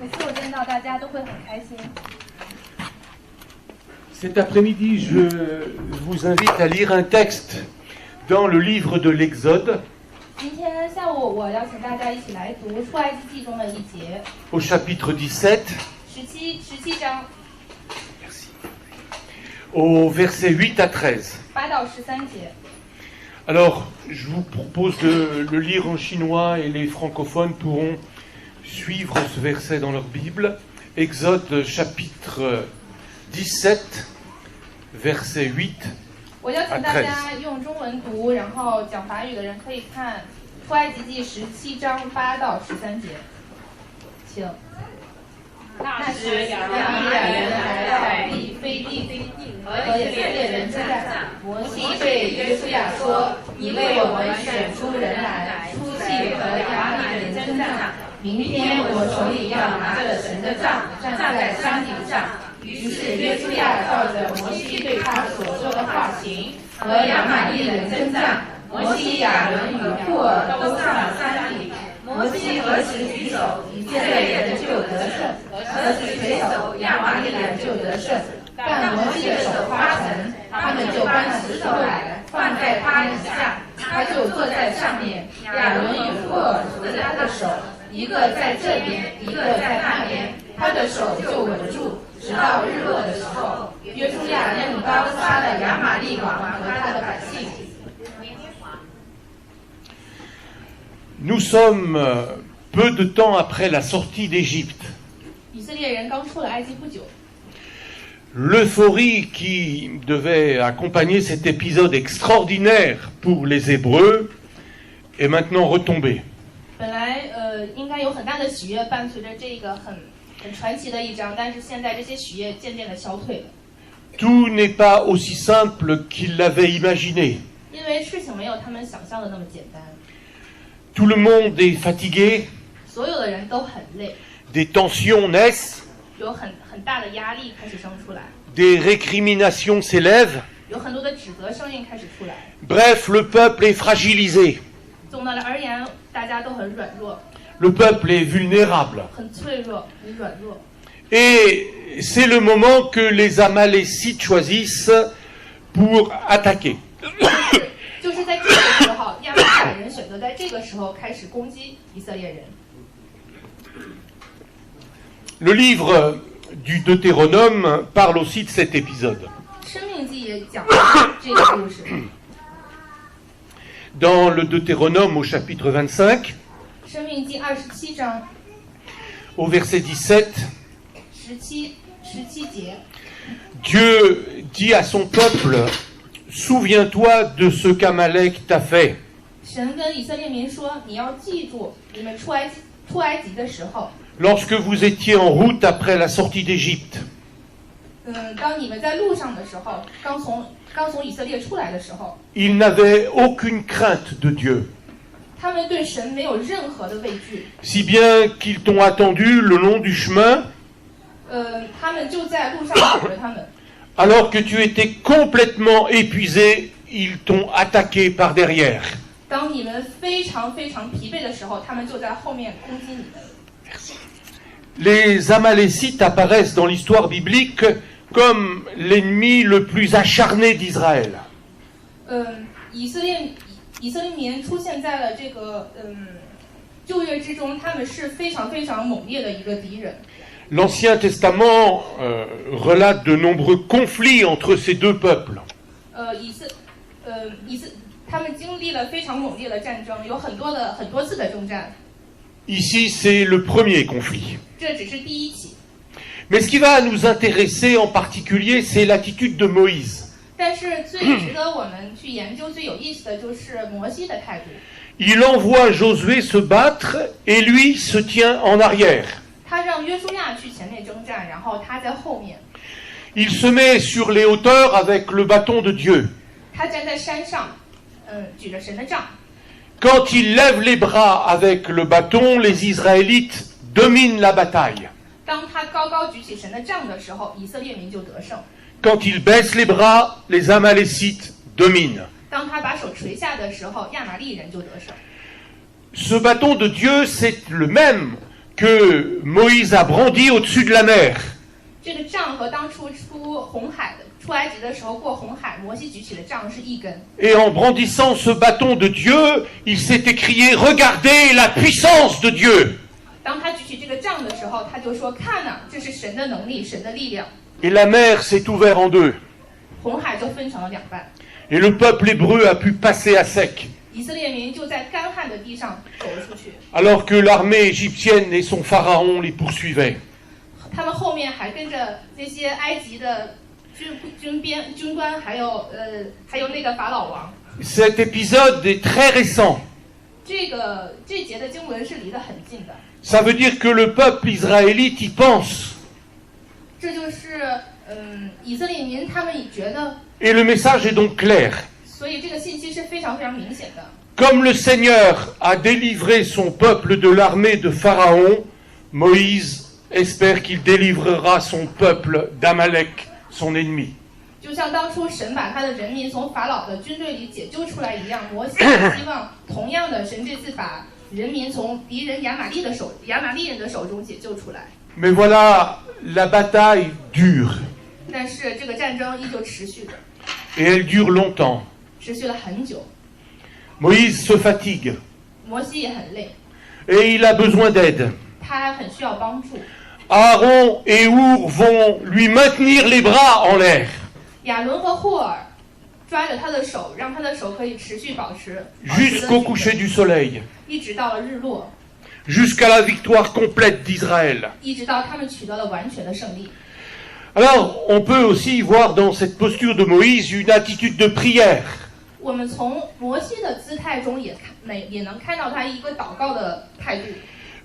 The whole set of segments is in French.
每次我见到大家都会很开心。 Cet après-midi, je vous invite à lire un texte dans le livre de l'Exode, 今天下午我邀请大家一起来读出埃及记中的一节 au chapitre 17, 17章 au verset 8 à 13. 8到13节。 Alors, je vous propose de le lire en chinois et les francophones pourront suivre ce verset dans leur Bible. Exode chapitre 17, verset 8我邀请 à 大 13. 家用中文读，然后讲法语的人可以看出埃及记17章8到13节。请。那时亚玛利人来到利非地和以色列人征战，摩西对约书亚说：“你为我们选出人来，出去和亚玛利人征战。明天我手里要拿着神的杖，站在山顶上。”于是约书亚照着摩西对他所说的话行，和亚玛利人征战。摩西、亚伦与户尔都上了山顶。摩西何时举手，以色列人就得胜；何时垂手，亚玛利人就得胜。但摩西的手发沉，他们就搬石头来，放在他以下，他就坐在上面。亚伦与户尔扶着他的手，一个在这边，一个在那边，他的手就稳住。直到日落的时候，约书亚用刀杀了亚玛利王和他的百姓。 Nous sommes peu de temps après la sortie d'Égypte. 以色列人刚出了埃及不久， L'euphorie qui devait accompagner cet épisode extraordinaire pour les Hébreux est maintenant retombée. 本来应该有很大的喜悦伴随着这个很传奇的一章，但是现在这些喜悦渐渐的消退了， Tout n'est pas aussi simple qu'ils l'avaient imaginé. 因为事情没有他们想象的那么简单。 Tout le monde est fatigué, 所有的人都很累， des tensions naissent, 有很大的压力开始生出来， des récriminations s'élèvent. 有很多的指责声音开始出来。 Bref, le peuple est fragilisé, 总的而言，大家都很软弱， le peuple est vulnérable. 很脆弱，很软弱。 Et c'est le moment que les Amalécites choisissent pour attaquer. 就是在这个时候，亚玛力人选择在这个时候开始攻击以色列人。 Le livre du Deutéronome parle aussi de cet épisode. 生命记也讲了这个故事。 Dans le Deutéronome au chapitre 25, 生命记27章 au verset 17, 17节， Dieu dit à son peuple, souviens-toi de ce qu'Amalek t'a fait. 神跟以色列民说：“你要记住，你们出埃及的时候， Lorsque vous étiez en route après la sortie d'Égypte, 当你们在路上的时候，刚从以色列出来的时候， ils n'avaient aucune crainte de Dieu, 他们对神没有任何的畏惧， si bien qu'ils t'ont attendu le long du chemin, 他们就在路上等着他们。 alors que tu étais complètement épuisé, ils t'ont attaqué par derrière. 当你们非常疲惫的时候，他们就在后面攻击你们。” Les Amalécites apparaissent dans l'histoire biblique comme l'ennemi le plus acharné d'Israël. 以色列民出现在了这个旧约之中，他们是非常猛烈的一个敌人。 L'Ancien Testament relate de nombreux conflits entre ces deux peuples. 他们经历了非常猛烈的战争，有很多次的征战。 Ici, c'est le premier conflit. 这只是第一起。 Mais ce qui va nous intéresser en particulier, c'est l'attitude de Moïse. 但是最值得我们去研究、最有意思的就是摩西的态度。 Il envoie Josué se battre et lui se tient en arrière. 他让约书亚去前面征战，然后他在后面。 Il se met sur les hauteurs avec le bâton de Dieu. 他站在山上，举着神的杖。 Quand il lève les bras avec le bâton, les Israélites dominent la bataille. 当他高举起神的杖的时候，以色列民就得胜。 Quand il baisse les bras, les Amalécites dominent. 当他把手垂下的时候，亚玛力人就得胜。 Ce bâton de Dieu, c'est le même que Moïse a brandi au-dessus de la mer. 这个杖和当初出埃及的时候过红海，摩西举起的杖是一根。 Et en brandissant ce bâton de Dieu, il s'est écrié « Regardez la puissance de Dieu !» 当他举起这个杖的时候，他就说：“看呐、这是神的能力，神的力量。 Et la mer s'est ouverte en deux. » 红海就分成了两半， Et le peuple hébreu a pu passer à sec. 以色列民就在干旱的地上走了出去。 Alors que l'armée égyptienne et son pharaon les poursuivaient. 他们后面还跟着那些埃及的军官，还有那个法老王。 Cet épisode est très récent. 这节的经文是离得很近的。 Ça veut dire que le peuple israélite y pense. 这就是以色列民他们觉得， Et le message est donc clair. 所以这个信息是非常非常明显的。 Comme le Seigneur a délivré son peuple de l'armée de Pharaon, Moïse espère qu'il délivrera son peuple d'Amalek, son ennemi. 就像当初神把他的人民从法老的军队里解救出来一样，摩西也希望同样的，神这次把人民从敌人亚玛力人的手中解救出来。 Mais voilà, la bataille dure. 但是这个战争依旧持续着， Et elle dure longtemps. 持续了很久。 Moïse se fatigue. 摩西也很累， Et il a besoin d'aide. 他很需要帮助。 Aaron et Our vont lui maintenir les bras en l'air. 亚伦和霍尔抓着他的手，让他的手可以持续保持 Jusqu'au coucher du soleil. 一直到了日落， Jusqu'à la victoire complète d'Israël. 一直到他们取得了完全的胜利。 Alors, on peut aussi voir dans cette posture de Moïse une attitude de prière. 我们从摩西的姿态中也能看到他一个祷告的态度。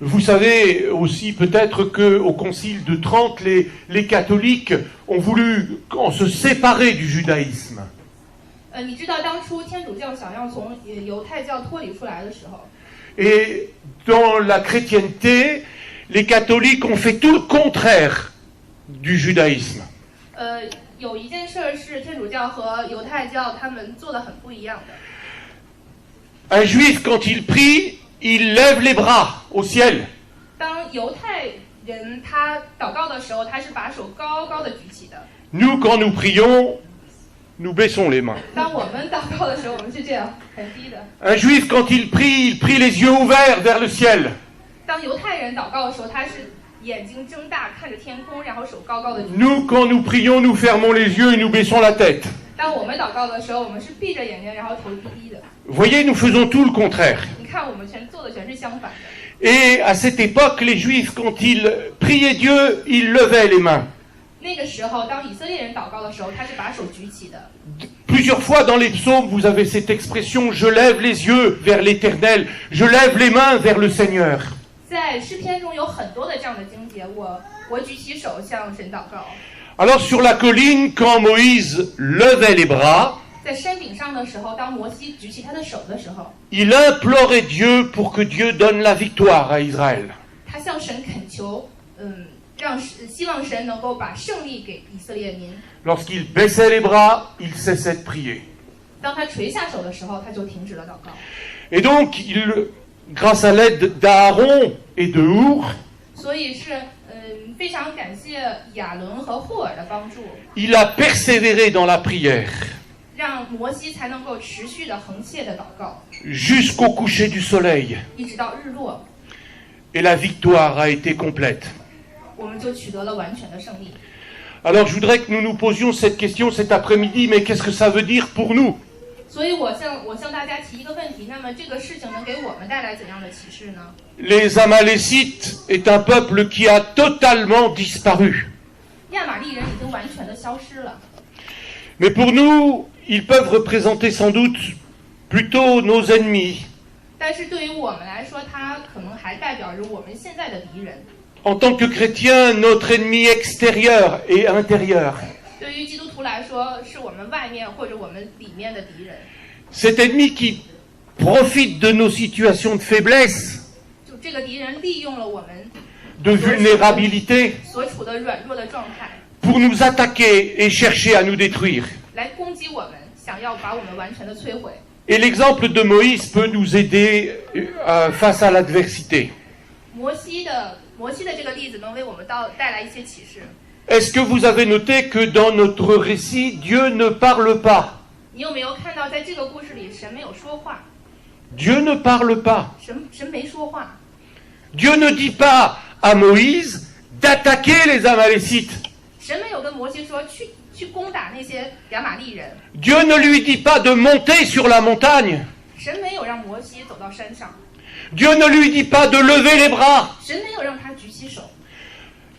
Vous savez aussi peut-être qu'au concile de Trente, les catholiques ont voulu se séparer du judaïsme. 你知道当初天主教想要从犹太教脱离出来的时候， Et dans la chrétienté, les catholiques ont fait tout le contraire du judaïsme. 有一件事是天主教和犹太教他们做的很不一样的。 Un juif, quand il prie, il lève les bras au ciel. 当犹太人他祷告的时候，他是把手高高的举起的。 Nous, quand nous prions, nous baissons les mains. 当我们祷告的时候，我们是这样很低的。 Un juif, quand il prie les yeux ouverts vers le ciel. 当犹太人祷告的时候，他是眼睛睁大看着天空，然后手高高的举。 Nous, quand nous prions, nous fermons les yeux et nous baissons la tête. 当我们祷告的时候，我们是闭着眼睛，然后头低低的。 Voyez, nous faisons tout le contraire. 你看，我们做的全是相反的。 Et à cette époque, les Juifs, quand ils priaient Dieu, ils levaient les mains. 那个时候，当以色列人祷告的时候，他是把手举起的。 Plusieurs fois dans les psaumes, vous avez cette expression « Je lève les yeux vers l'Éternel, je lève les mains vers le Seigneur ». 在诗篇中有很多的这样的经节，我举起手向神祷告。 Alors sur la colline, quand Moïse levait les bras, 在山顶上的时候，当摩西举起他的手的时候， il implorait Dieu pour que Dieu donne la victoire à Israël. 他向神恳求，希望神能够把胜利给以色列民。 Lorsqu'il baissait les bras, il cessait de prier. 当他垂下手的时候，他就停止了祷告。 Et donc, grâce à l'aide d'Aaron et de Our, 所以是非常感谢亚伦和霍尔的帮助， il a persévéré dans la prière 让摩西才能够持续的横切的祷告， jusqu'au coucher du soleil. 一直到日落， Et la victoire a été complète. 我们就取得了完全的胜利。 Alors je voudrais que nous nous posions cette question cet après-midi, mais qu'est-ce que ça veut dire pour nous? 所以我向大家提一个问题，那么这个事情能给我们带来怎样的启示呢？ Les Amalécites est un peuple qui a totalement disparu. 亚玛力人已经完全的消失了， Mais pour nous, ils peuvent représenter sans doute plutôt nos ennemis. 但是对于我们来说，它可能还代表着我们现在的敌人。 En tant que chrétiens, notre ennemi extérieur et intérieur. 对于基督徒来说，是我们外面或者我们里面的敌人。 Cet ennemi qui profite de nos situations de faiblesse, 就这个敌人利用了我们 de vulnérabilité, 所处的软弱的状态， pour nous attaquer et chercher à nous détruire. 来攻击我们，想要把我们完全的摧毁。 Et l'exemple de Moïse peut nous aider face à l'adversité. 摩西的摩西的这个例子能为我们带来一些启示。Est-ce que vous avez noté que dans notre récit, Dieu ne parle pas? 你有没有看到，在这个故事里，神没有说话？ Dieu ne parle pas. 神没说话。 Dieu ne dit pas à Moïse d'attaquer les Amalécites. 神没有跟摩西说去攻打那些亚玛利人。 Dieu ne lui dit pas de monter sur la montagne. 神没有让摩西走到山上。 Dieu ne lui dit pas de lever les bras. 神没有让他举起手。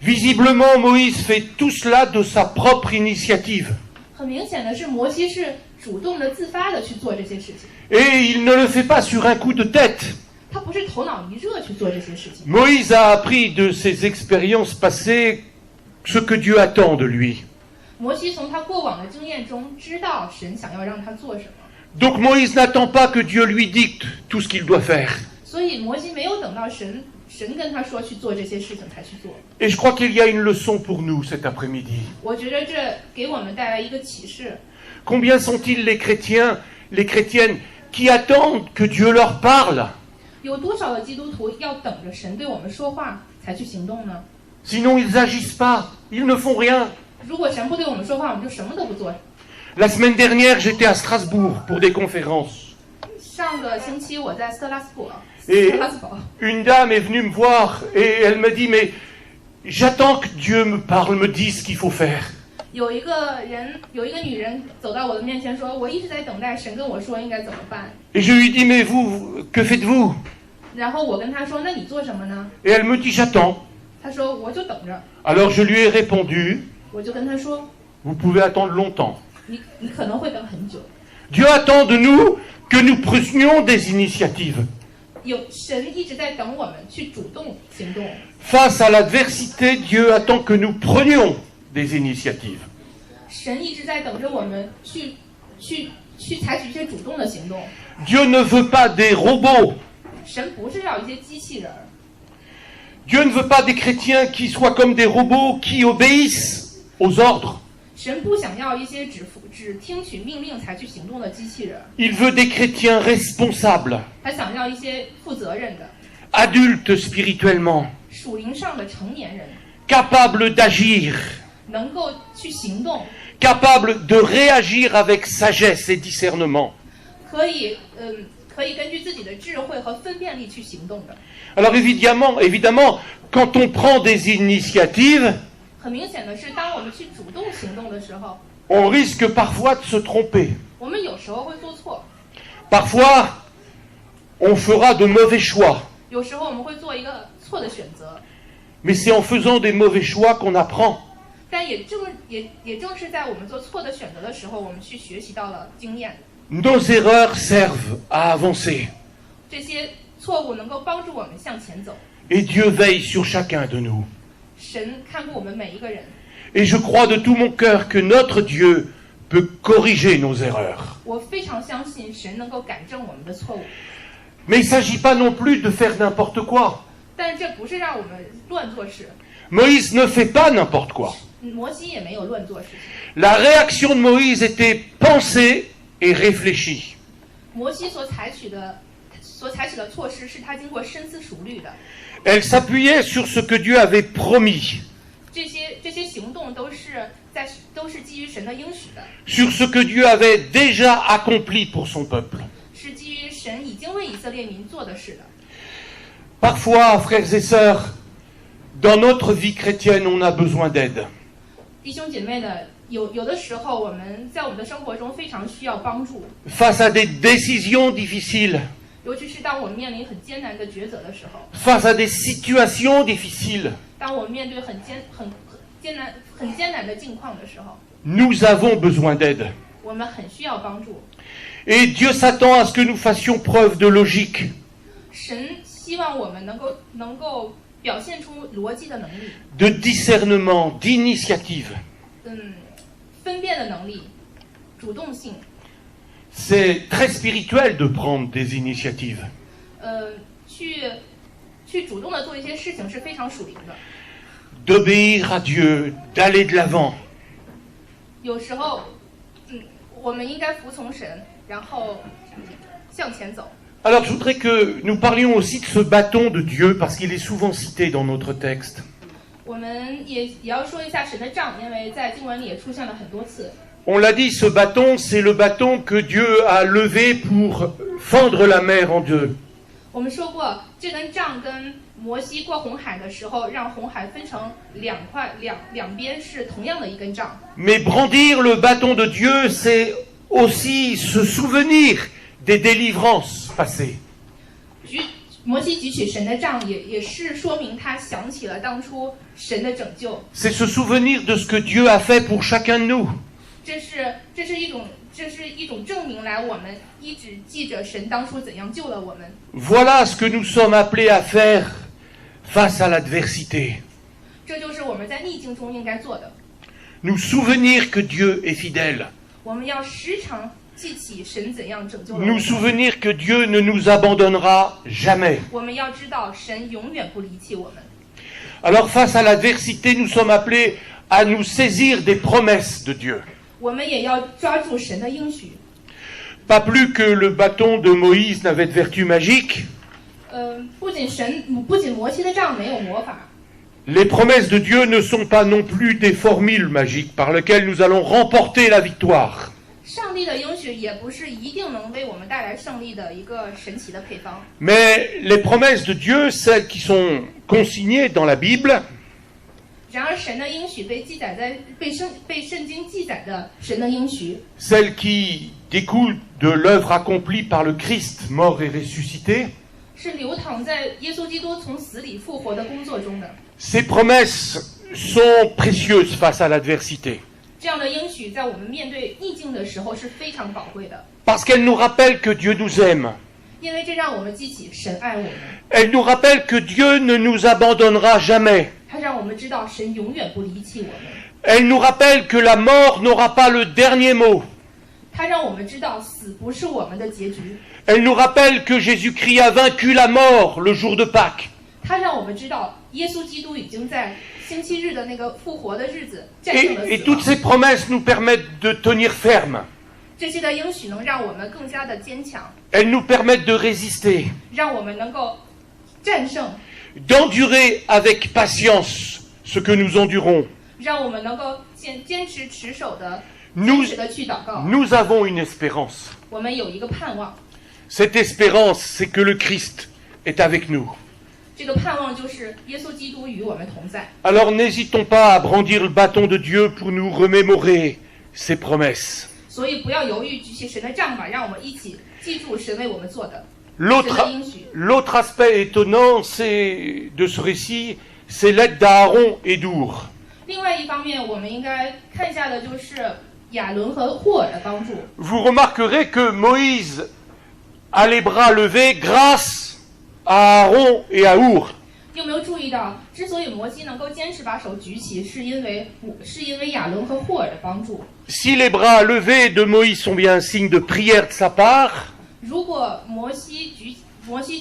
Visiblement, Moïse fait tout cela de sa propre initiative. 很明显的是，摩西是主动的、自发的去做这些事情。 Et il ne le fait pas sur un coup de tête. 他不是头脑一热去做这些事情。 Moïse a appris de ses expériences passées ce que Dieu attend de lui. 摩西从他过往的经验中知道神想要让他做什么。 Donc Moïse n'attend pas que Dieu lui dicte tout ce qu'il doit faire. 所以摩西没有等到神跟他说去做这些事情才去做。 Et je crois qu'il y a une leçon pour nous cet après-midi. 我觉得这给我们带来一个启示。 Combien sont-ils les chrétiens, les chrétiennes qui attendent que Dieu leur parle? 有多少的基督徒要等着神对我们说话才去行动呢？ Sinon ils n'agissent pas, ils ne font rien. 如果神不对我们说话，我们就什么都不做。 La semaine dernière, j'étais à Strasbourg pour des conférences. 上个星期我在斯特拉斯堡， Et 斯特拉斯堡， une dame est venue me voir et elle me dit, mais j'attends que Dieu me parle, me dise ce qu'il faut faire. 有一个女人走到我的面前说：“我一直在等待神跟我说应该怎么办。” Et je lui dis, mais vous, que faites-vous? 然后我跟她说：“那你做什么呢 Et elle me dit, j'attends. ？”她说：“我就等着。 Alors je lui ai répondu, ”我就跟她说 vous pouvez attendre longtemps. 你可能会等很久。 Dieu attend de nous que nous prenions des initiatives. 神一直在等我们去主动行动。 Face à l'adversité, Dieu attend que nous prenions des initiatives. 神一直在等着我们去采取一些主动的行动。 Dieu ne veut pas des robots. 神不是要一些机器人。 Dieu ne veut pas des chrétiens qui soient comme des robots qui obéissent aux ordres. 神不想要一些只听取命令才去行动的机器人。 Il veut des chrétiens responsables, 他想要一些负责任的、 adultes spirituellement, 属灵上的成年人， capables d'agir, 能够去行动， capables de réagir avec sagesse et discernement. 可以根据自己的智慧和分辨力去行动的。 Alors évidemment, quand on prend des initiatives, 很明显的是，当我们去主动行动的时候， on risque parfois de se tromper. 我们有时候会做错， Parfois, on fera de mauvais choix. 有时候我们会做一个错的选择。 Mais c'est en faisant des mauvais choix qu'on apprend. 但也正是在我们做错的选择的时候，我们去学习到了经验。 Nos erreurs servent à avancer. 这些错误能够帮助我们向前走。 Et Dieu veille sur chacun de nous. 神看顾我们每一个人。 Et je crois de tout mon cœur que notre Dieu peut corriger nos erreurs. 我非常相信神能够改正我们的错误。 Mais il ne s'agit pas non plus de faire n'importe quoi. 但这不是让我们乱做事。 Moïse ne fait pas n'importe quoi. 摩西也没有乱做事情。 La réaction de Moïse était pensée et réfléchie. 摩西所采取的措施是他经过深思熟虑的。 Elle s'appuyait sur ce que Dieu avait promis, 这些行动都是基于神的应许的， sur ce que Dieu avait déjà accompli pour son peuple. 是基于神已经为以色列民做的事的。 Parfois, frères et sœurs, dans notre vie chrétienne, on a besoin d'aide. 弟兄姐妹的，有的时候我们在我们的生活中非常需要帮助， Face à des décisions difficiles, 尤其是当我们面临很艰难的抉择的时候， face à des situations difficiles, 当我们面对很艰难的境况的时候， nous avons besoin d'aide. 我们很需要帮助。 Et Dieu s'attend à ce que nous fassions preuve de logique, 神希望我们能够表现出逻辑的能力， de discernement, d'initiative. 分辨的能力，主动性。 C'est très spirituel de prendre des initiatives. 去主动的做一些事情是非常属灵的。 D'obéir à Dieu, d'aller de l'avant. 有时候，我们应该服从神，然后向前走。Alors je voudrais que nous parlions aussi de ce bâton de Dieu, parce qu'il est souvent cité dans notre texte. 我们也要说一下神的杖，因为在经文里也出现了很多次。 On l'a dit, ce bâton, c'est le bâton que Dieu a levé pour fendre la mer en deux. 我们说过，这根杖跟摩西过红海的时候，让红海分成两块，两边是同样的一根杖。 Mais brandir le bâton de Dieu, c'est aussi se souvenir des délivrances passées. 摩西举起神的杖，也是说明他想起了当初神的拯救。 C'est se souvenir de ce que Dieu a fait pour chacun de nous. 这是一种证明，来我们一直记着神当初怎样救了我们。 Voilà ce que nous sommes appelés à faire face à l'adversité. 这就是我们在逆境中应该做的。 Nous souvenir que Dieu est fidèle. 我们要时常记起神怎样拯救了我 Nous 们。 souvenir que Dieu ne nous abandonnera jamais. 我们要知道神永远不离弃我们。 Alors face à l'adversité, nous sommes appelés à nous saisir des promesses de Dieu. 我们也要抓住神的应许。 Pas plus que le bâton de Moïse n'avait de vertu magique, 不仅摩西的杖没有魔法， les promesses de Dieu ne sont pas non plus des formules magiques par lesquelles nous allons remporter la victoire. 上帝的应许也不是一定能为我们带来胜利的一个神奇的配方。 Mais les promesses de Dieu, celles qui sont consignées dans la Bible, 然而，神的应许被圣经记载的神的应许， celles qui découlent de l'œuvre accomplie par le Christ mort et ressuscité, 是流淌在耶稣基督从死里复活的工作中的。 ces promesses sont précieuses face à l'adversité. 这样的应许在我们面对逆境的时候是非常宝贵的， Parce qu'elles nous rappellent que Dieu nous aime. 因为这让我们记起神爱我们， Elles nous rappellent que Dieu ne nous abandonnera jamais. 它让我们知道神永远不离弃我们， Elles nous rappellent que la mort n'aura pas le dernier mot. 它让我们知道死不是我们的结局， Elles nous rappellent que Jésus-Christ a vaincu la mort le jour de Pâques. 它让我们知道耶稣基督已经在星期日的那个复活的日子战胜了 Et 死 toutes 亡。 ces promesses nous permettent de tenir ferme. 这些的应许能让我们更加的坚强， Elles nous permettent de résister, 让我们能够战胜， d'endurer avec patience ce que nous endurons. 让我们能够坚持持守的、 Nous, 坚持的去祷告。 nous avons une espérance. 我们有一个盼望， Cette espérance, c'est que le Christ est avec nous. 这个盼望就是耶稣基督与我们同在。 Alors n'hésitons pas à brandir le bâton de Dieu pour nous remémorer ses promesses. 所以不要犹豫，举起神的杖吧，让我们一起记住神为我们做的。 L'autre aspect étonnant de ce récit, c'est l'aide d'Aaron et d'Our. 另外一方面，我们应该看一下的就是亚伦和霍尔的帮助。 Vous remarquerez que Moïse a les bras levés grâce à Aaron et à Our. 你有没有注意到，之所以摩西能够坚持把手举起，是因为亚伦和霍尔的帮助。 Si les bras levés de Moïse sont bien un signe de prière de sa part, 如果摩西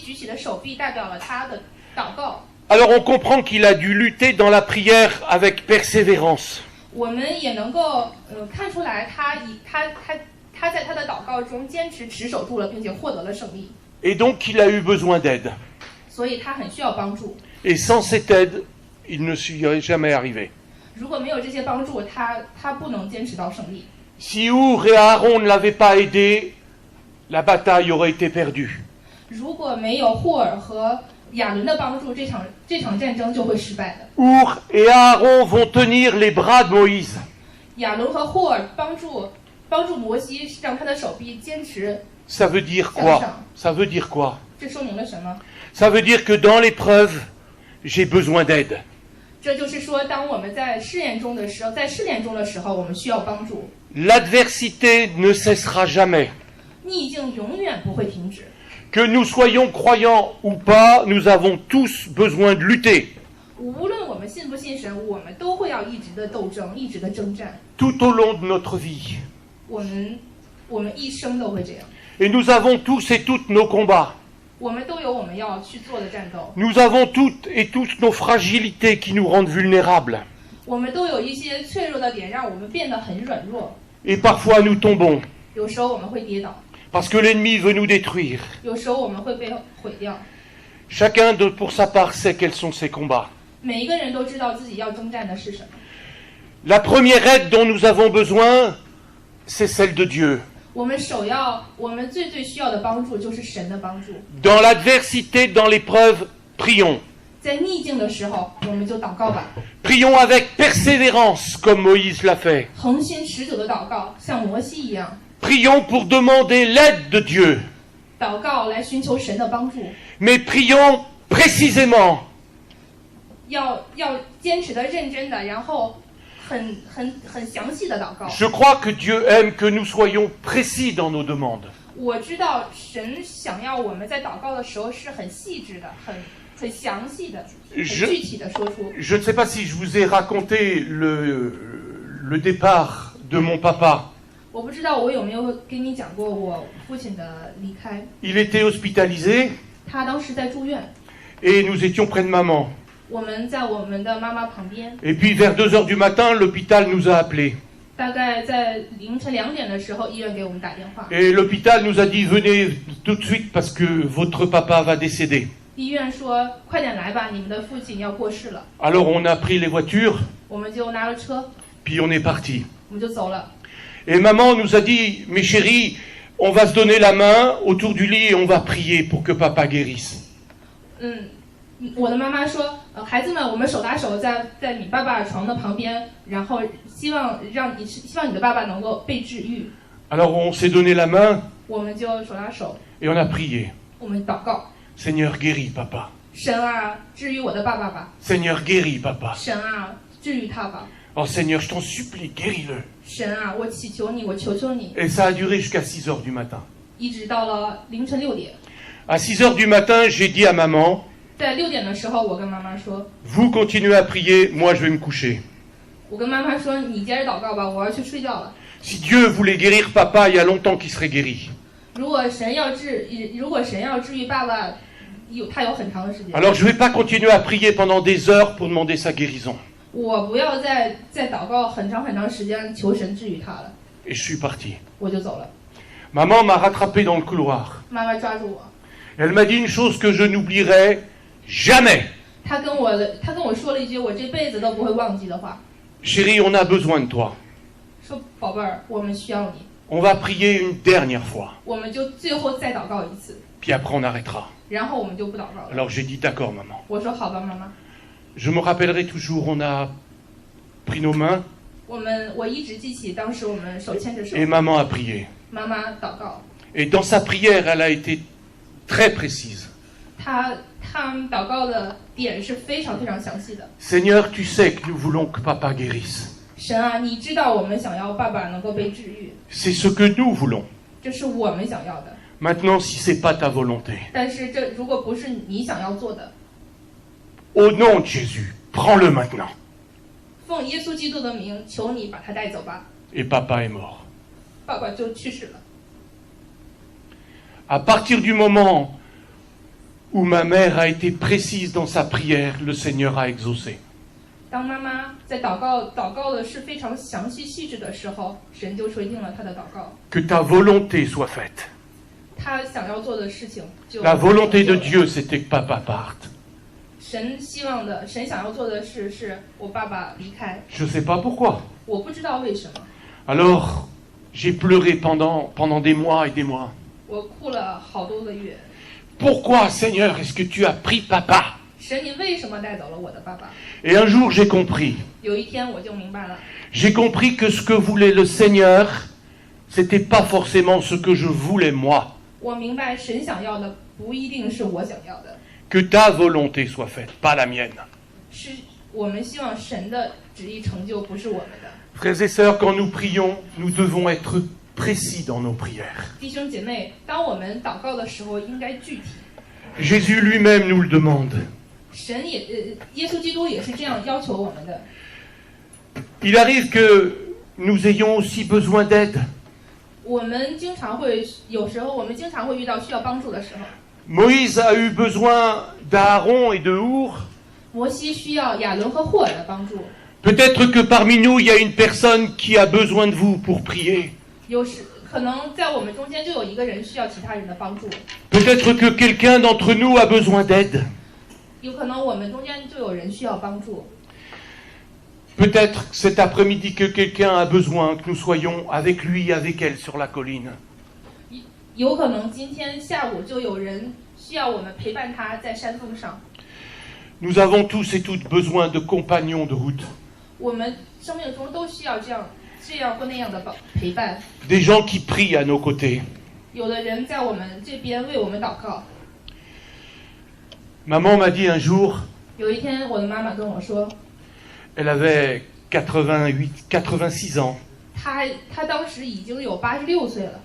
举起的手臂代表了他的祷告， alors on comprend qu'il a dû lutter dans la prière avec persévérance. 我们也能够看出来他在他的祷告中坚持持守住了，并且获得了胜利。 Et donc il a eu besoin d'aide. 所以他很需要帮助。 Et sans cette aide, il ne s'y est jamais arrivé. 如果没有这些帮助，他不能坚持到胜利。 Si Our et Aaron ne l'avaient pas aidé, la bataille aurait été perdue. 如果没有霍尔和亚伦的帮助，这场战争就会失败的。 Our et Aaron vont tenir les bras de Moïse. 亚伦和霍尔帮助摩西，让他的手臂坚持。 Ça veut dire quoi? Ça veut dire quoi? 这说明了什么？ Ça veut dire que dans l'épreuve, j'ai besoin d'aide. 这就是说，当我们在试炼中的时候，我们需要帮助。 L'adversité ne cessera jamais. 逆境永远不会停止。 Que nous soyons croyants ou pas, nous avons tous besoin de lutter. 无论我们信不信神，我们都会要一直的斗争，一直的征战。 Tout au long de notre vie. 我们一生都会这样。 Et nous avons tous et toutes nos combats. 我们都有我们要去做的战斗。 Nous avons toutes et tous nos fragilités qui nous rendent vulnérables. 我们都有一些脆弱的点，让我们变得很软弱。 Et parfois nous tombons. 有时候我们会跌倒， parce que l'ennemi veut nous détruire. 有时候我们会被毁掉。 Chacun, pour sa part, sait quels sont ses combats. 每一个人都知道自己要征战的是什么。 La première aide dont nous avons besoin, c'est celle de Dieu. 我们最需要的帮助就是神的帮助。 Dans l'adversité, dans l'épreuve, prions. 在逆境的时候，我们就祷告吧， Prions avec persévérance, comme Moïse l'a fait. 恒心持久的祷告，像摩西一样， Prions pour demander l'aide de Dieu. 祷告来寻求神的帮助。 Mais prions précisément. 要坚持的、认真的，然后很详细的祷告。 Je crois que Dieu aime que nous soyons précis dans nos demandes. 我知道神想要我们在祷告的时候是很细致的、很详细的、很具体的说出。 Je ne sais pas si je vous ai raconté le départ de mon papa. 我不知道我有没有跟你讲过我父亲的离开。 Il était hospitalisé 他当时在住院， et nous étions près de maman. 我们在我们的妈妈旁边。 Et puis vers 2 heures du matin, l'hôpital nous a appelés. 大概在凌晨2点的时候，医院给我们打电话。 Et l'hôpital nous a dit venez tout de suite parce que votre papa va décéder. 医院说快点来吧，你们的父亲要过世了。 Alors on a pris les voitures, 我们就拿了车， puis on est parti. 我们就走了。 Et maman nous a dit mes chéris, on va se donner la main autour du lit et on va prier pour que papa guérisse. 我的妈妈说，孩子们，我们手拉手在你爸爸床的旁边，然后希望你的爸爸能够被治愈。 Alors on s'est donné la main 我们就手拉手， et on a prié. 我们祷告， Seigneur, guéris papa. 神啊，治愈我的爸爸吧， Seigneur, guéris papa. 神啊，治愈他吧， Oh Seigneur, je t'en supplie, guéris-le. 神啊，我祈求你，我求求你， Et ça a duré jusqu'à 6 heures du matin. 一直到了凌晨6点。 À 6 heures du matin, j'ai dit à maman, 在6点的时候，我跟妈妈说， vous continuez à prier, moi je vais me coucher. 我跟妈妈说，你接着祷告吧，我要去睡觉了。 Si Dieu voulait guérir papa, il y a longtemps qu'il serait guéri. 如果神要治愈爸爸，他有很长的时间。 Alors je ne vais pas continuer à prier pendant des heures pour demander sa guérison. 我不要再祷告很长时间求神治愈他了， Et je suis parti. 我就走了。 Maman m'a rattrapé dans le couloir. 妈妈抓住我， Elle m'a dit une chose que je n'oublierai jamais. 她跟我说了一句我这辈子都不会忘记的话， Chérie, on a besoin de toi. 说宝贝儿，我们需要你， On va prier une dernière fois. 我们就最后再祷告一次， Puis après on arrêtera. 然后我们就不祷告了。 Alors j'ai dit d'accord maman. 我说好吧，妈妈。 Je me rappellerai toujours, on a pris nos mains 我一直记起当时我们手牵着手， et maman a prié. 妈妈祷告， Et dans sa prière, elle a été très précise. 她祷告的点是非常详细的。 Seigneur, tu sais que nous voulons que papa guérisse. 神啊，你知道我们想要爸爸能够被治愈， C'est ce que nous voulons. 这是我们想要的。 Maintenant, si c'est pas ta volonté, 但是这如果不是你想要做的， au nom de Jésus, prends-le maintenant. 奉耶稣基督的名，求你把他带走吧。 Et papa est mort. 爸爸就去世了。 À partir du moment où ma mère a été précise dans sa prière, le Seigneur a exaucé. 当妈妈在祷告的是非常详细细致的时候，神就垂听了他的祷告。 Que ta volonté soit faite. 他想要做的事情就 La volonté de Dieu, c'était que papa parte. 神想要做的事是我爸爸离开， Je ne sais pas pourquoi. 我不知道为什么， Alors, j'ai pleuré pendant des mois et des mois. 我哭了好多个月。 Pourquoi, Seigneur, est-ce que tu as pris papa? 神，你为什么带走了我的爸爸？ Et un jour, j'ai compris. 有一天我就明白了， J'ai compris que ce que voulait le Seigneur, c'était pas forcément ce que je voulais moi. 我明白神想要的不一定是我想要的， Que ta volonté soit faite, pas la mienne. 是我们希望神的旨意成就，不是我们的。 Frères et sœurs, quand nous prions, nous devons être précis dans nos prières. 弟兄姐妹，当我们祷告的时候，应该具体。 Jésus lui-même nous le demande. 耶稣基督也是这样要求我们的。 Il arrive que nous ayons aussi besoin d'aide. 有时候我们经常会遇到需要帮助的时候。 Moïse a eu besoin d'Aaron et de Our. 摩西需要亚伦和霍尔的帮助。 Peut-être que parmi nous, il y a une personne qui a besoin de vous pour prier. 可能在我们中间就有一个人需要其他人的帮助， Peut-être que quelqu'un d'entre nous a besoin d'aide. 有可能我们中间就有人需要帮助。 Peut-être cet après-midi que quelqu'un a besoin que nous soyons avec lui, avec elle sur la colline. 有可能今天下午就有人需要我们陪伴他在山峰上。 Nous avons tous et toutes besoin de compagnons de route. 我们生命中都需要这样或那样的陪伴。 Des gens qui prient à nos côtés. 有的人在我们这边为我们祷告。 Maman m'a dit un jour, 有一天，我的妈妈跟我说， elle avait 86 ans. 她当时已经有86岁了。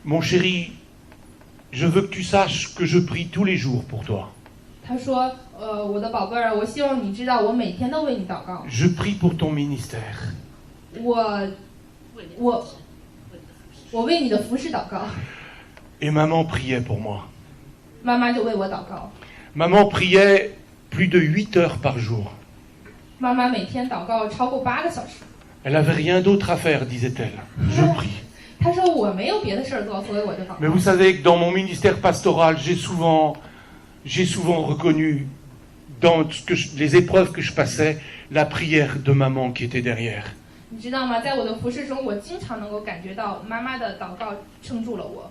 Mon chéri, je veux que tu saches que je prie tous les jours pour toi. 她说，我的宝贝儿，我希望你知道，我每天都为你祷告。 Je prie pour ton ministère. 我为你的服侍祷告。 Et maman priait pour moi. 妈妈就为我祷告。 Maman priait plus de 8 heures par jour. 妈妈每天祷告超过8个小时。 Elle n'avait rien d'autre à faire, disait-elle. Je prie. 她说我没有别的事儿做，所以我就祷 Mais 告。 vous savez que dans mon ministère pastoral, j'ai souvent reconnu dans les épreuves que je passais la prière de maman qui était derrière. 你知道吗？在我的服侍中，我经常能够感觉到妈妈的祷告撑住了我。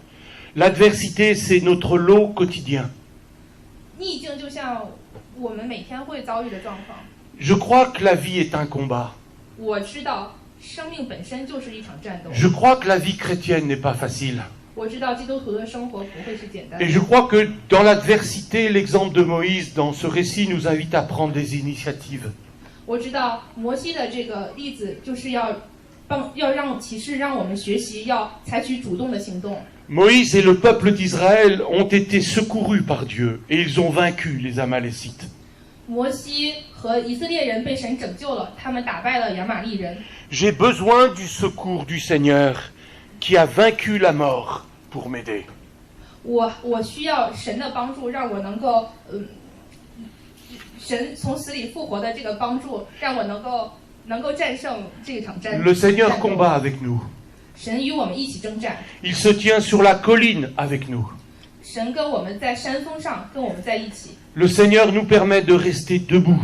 L'adversité, c'est notre lot quotidien. 逆境就像我们每天会遭遇的状况。 Je crois que la vie est un combat. 我知道生命本身就是一场战斗。 Je crois que la vie chrétienne n'est pas facile. 我知道基督徒的生活不会是简单 Et 的。 je crois que dans l'adversité, l'exemple de Moïse dans ce récit nous invite à prendre des initiatives. 我知道摩西的这个例子就是要让启示让我们学习，要采取主动的行动。 Moïse et le peuple d'Israël ont été secourus par Dieu et ils ont vaincu les Amalécites. 摩西和以色列人被神拯救了，他们打败了亚玛力人。 J'ai besoin du secours du Seigneur qui a vaincu la mort pour m'aider. 我需要神的帮助，让我能够神从死里复活的这个帮助，让我能够战胜这场战 Le Seigneur 战斗 combat avec nous. 神与我们一起征战， Il se tient sur la colline avec nous. 神跟我们在山峰上，跟我们在一起。 Le Seigneur nous permet de rester debout.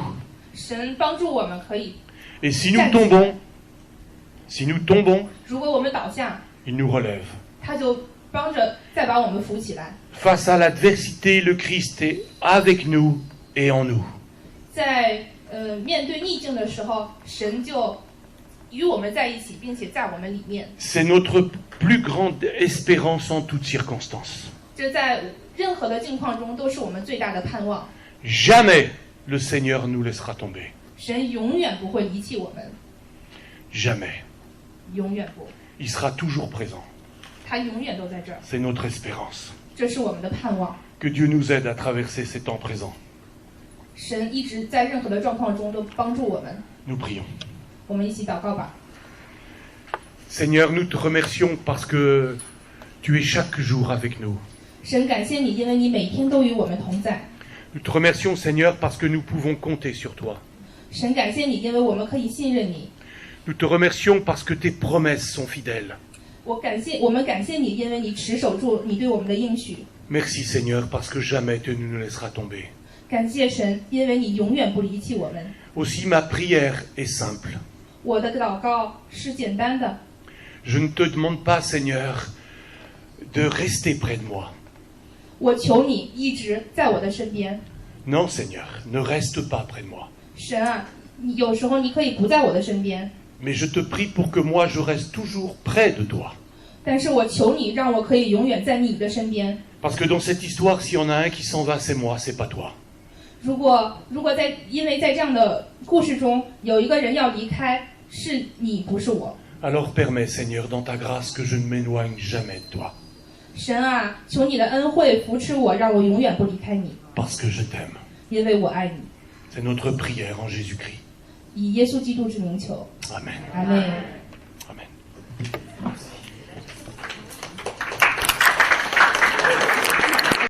神帮助我们可以， Et si nous tombons, 如果我们倒下， il nous relève. 他就帮着再把我们扶起来。 Face à l'adversité, le Christ est avec nous et en nous. 在面对逆境的时候，神就与我们在一起，并且在我们里面。 C'est notre plus grande espérance en toutes circonstances. 这在任何的境况中都是我们最大的盼望。 Jamais le Seigneur nous laissera tomber. 神永远不会离弃我们， Jamais. 永远不， Il sera toujours présent. 他永远都在这儿。 C'est notre espérance. 这是我们的盼望。 Que Dieu nous aide à traverser ces temps présents. 神一直在任何的状况中都帮助我们。 Nous prions. 我们一起祷告吧。 Seigneur, nous te remercions parce que tu es chaque jour avec nous. 神感谢你，因为你每天都与我们同在。 Nous te remercions, Seigneur, parce que nous pouvons compter sur toi. 神感谢你，因为我们可以信任你。 Nous te remercions parce que tes promesses sont fidèles. 我们感谢你，因为你持守住你对我们的应许。 Merci, Seigneur, parce que jamais tu ne nous laisseras tomber. 感谢神，因为你永远不离弃我们。 Aussi, ma prière est simple. 我的祷告是简单的， Je ne te demande pas, Seigneur, de rester près de moi. 我求你一直在我的身边。 Non, Seigneur, ne reste pas près de moi. 神啊，有时候你可以不在我的身边， Mais je te prie pour que moi, je reste toujours près de toi. 但是我求你让我可以永远在你的身边。 Parce que dans cette histoire, s'il y en a un qui s'en va, c'est moi, c'est pas toi. 如果因为在这样的故事中有一个人要离开，是你不是我。 Alors permets, Seigneur, dans ta grâce, que je ne m'éloigne jamais de toi. 神啊，求你的恩惠扶持我，让我永远不离开你， Parce que je t'aime. 因为我爱你。 C'est notre prière en Jésus-Christ. 以耶稣基督之名求， Amen. 阿门。